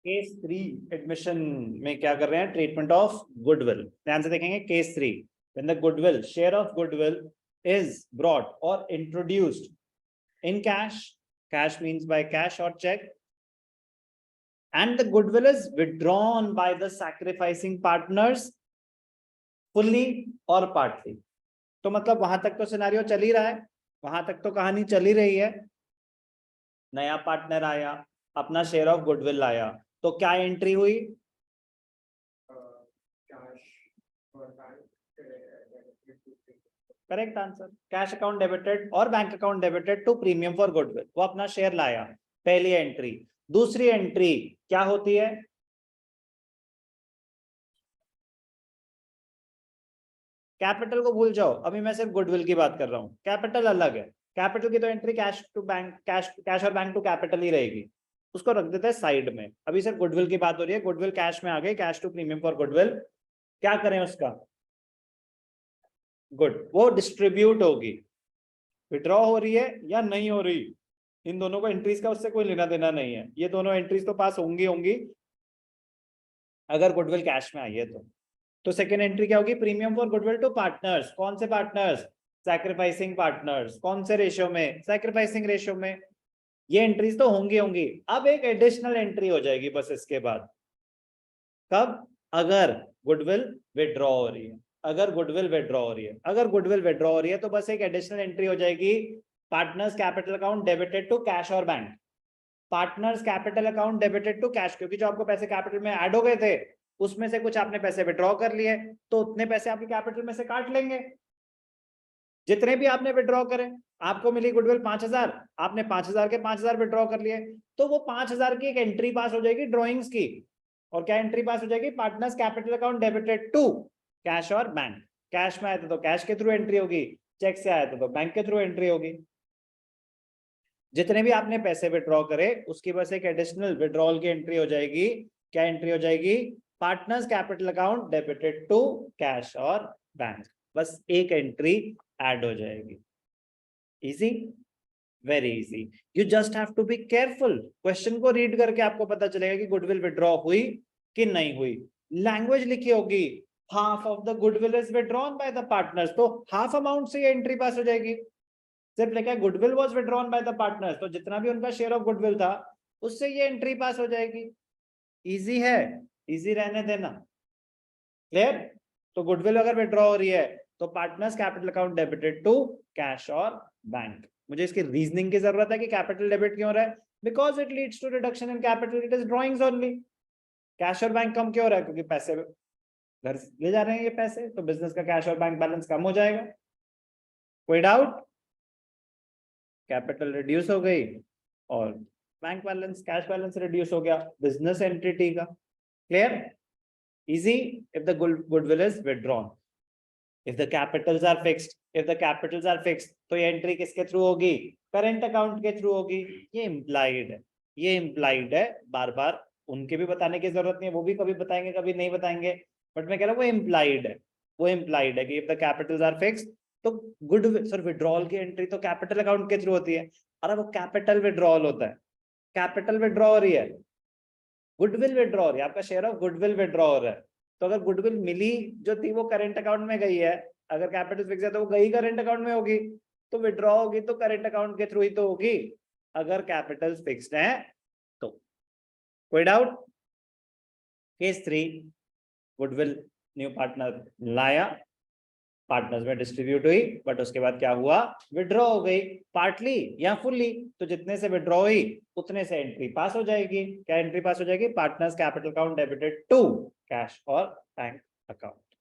Case 3 admission में क्या कर रहे हैं, ट्रीटमेंट ऑफ गुडविल। ध्यान से देखेंगे case 3, when the goodwill, share of goodwill is brought और introduced in cash, cash means by cash और cheque, and the goodwill is withdrawn by the sacrificing partners fully or partly। तो मतलब वहां तक तो सिनेरियो चल ही रहा है, वहां तक तो कहानी चल ही रही है। नया पार्टनर आया, अपना शेयर ऑफ गुडविल लाया, तो क्या एंट्री हुई? Correct answer, cash account debited और bank account debited to premium for goodwill. वो अपना शेयर लाया, पहली एंट्री। दूसरी एंट्री क्या होती है? कैपिटल को भूल जाओ, अभी मैं सिर्फ गुडविल की बात कर रहा हूं, कैपिटल अलग है। कैपिटल की तो entry cash to bank, cash और बैंक टू कैपिटल ही रहेगी, उसको रख देते हैं साइड में। अभी सिर्फ गुडविल की बात हो रही है, गुडविल कैश में आ गई, cash to premium for goodwill. क्या करें उसका? गुड, वो डिस्ट्रीब्यूट होगी, विड्रॉ हो रही है या नहीं हो रही, इन दोनों को एंट्रीज का उससे कोई लेना देना नहीं है। ये दोनों एंट्रीज तो पास होंगी होंगी अगर गुडविल कैश में आई है तो सेकेंड एंट्री क्या होगी? Premium for goodwill to partners. कौन से पार्टनर्स? Sacrificing partners. कौन से रेशियो में? सैक्रिफाइसिंग रेशियो में। ये एंट्रीज तो होंगी होंगी। अब एक एडिशनल एंट्री हो जाएगी बस इसके बाद, कब? अगर गुडविल विड्रॉ हो रही है, अगर गुडविल विड्रॉ हो रही है, अगर गुडविल विड्रॉ हो रही है तो बस एक एडिशनल एंट्री हो जाएगी, partners capital account debited to cash और bank. Partners capital account debited to cash, क्योंकि जो आपको पैसे कैपिटल में ऐड हो गए थे उसमें से कुछ आपने पैसे विड्रॉ कर लिए, तो उतने पैसे आपके कैपिटल में से काट लेंगे, जितने भी आपने विड्रॉ करे। आपको मिली गुडविल 5000, आपने 5000 के 5000 विड्रॉ कर लिए, तो वो 5000 की एक एंट्री पास हो जाएगी ड्रॉइंग्स की। और क्या एंट्री पास हो जाएगी? Partners capital account debited to cash और बैंक। कैश में आया था तो कैश के थ्रू एंट्री होगी, चेक से आया था तो बैंक के थ्रू एंट्री होगी। जितने भी आपने पैसे विड्रॉ करे उसकी बस एक एडिशनल विड्रॉल की एंट्री हो जाएगी। क्या एंट्री हो जाएगी? Partners capital account debited to cash और बैंक। बस एक एंट्री ऐड हो जाएगी। Easy, very easy. You just have to be careful. Question को रीड करके आपको पता चलेगा कि गुडविल विड्रॉ हुई कि नहीं हुई। लैंग्वेज लिखी होगी, half of the goodwill is withdrawn by the partners, तो हाफ अमाउंट से ये एंट्री पास हो जाएगी। सिर्फ लिखा है goodwill was withdrawn by the partners, तो जितना भी उनका शेयर ऑफ गुडविल था उससे ये एंट्री पास हो जाएगी। इजी है, इजी रहने देना। क्लियर? तो गुडविल अगर विड्रॉ हो रही है तो partners capital account debited to cash और बैंक। मुझे इसकी रीजनिंग की जरूरत है कि कैपिटल डेबिट क्यों हो रहा है? Because it leads to reduction in capital, it is drawings only. Cash और बैंक कम क्यों हो रहा है? क्योंकि पैसे घर ले जा रहे हैं ये पैसे, तो बिजनेस का कैश और बैंक बैलेंस कम हो जाएगा। कोई डाउट? कैपिटल रिड्यूस हो गई और bank balance, cash balance reduce हो गया बिजनेस एंटिटी का। Clear? Easy. If the goodwill is withdrawn, if the capitals are fixed, if the capitals are fixed, तो ये एंट्री किसके थ्रू होगी? करंट अकाउंट के थ्रू होगी। ये इम्प्लाइड है, ये इम्प्लाइड है। बार बार उनके भी बताने की जरूरत नहीं है, वो भी कभी बताएंगे कभी नहीं बताएंगे, बट मैं कह रहा हूँ वो इम्प्लाइड है। वो इम्प्लाइड है कि if the capitals are fixed, तो गुडविल, सर विड्रॉल की एंट्री तो कैपिटल अकाउंट के थ्रू होती है। अरे वो कैपिटल विड्रॉल होता है, कैपिटल विड्रॉ हो रही है, गुडविल विड्रॉ हो रही है, आपका शेयर ऑफ गुडविल विड्रॉ हो रहा है। तो अगर गुडविल मिली जो थी वो करंट अकाउंट में गई है, अगर कैपिटल फिक्स है तो वो गई करंट अकाउंट में होगी, तो विड्रॉ होगी तो करंट अकाउंट के थ्रू ही तो होगी अगर कैपिटल फिक्स्ड है तो। कोई doubt? Case 3, goodwill new partner लाया, पार्टनर्स में डिस्ट्रीब्यूट हुई, बट उसके बाद क्या हुआ? विड्रॉ हो गई, पार्टली या फुल्ली, तो जितने से विड्रॉ हुई उतने से एंट्री पास हो जाएगी। क्या एंट्री पास हो जाएगी? Partners capital account debited to cash और बैंक अकाउंट।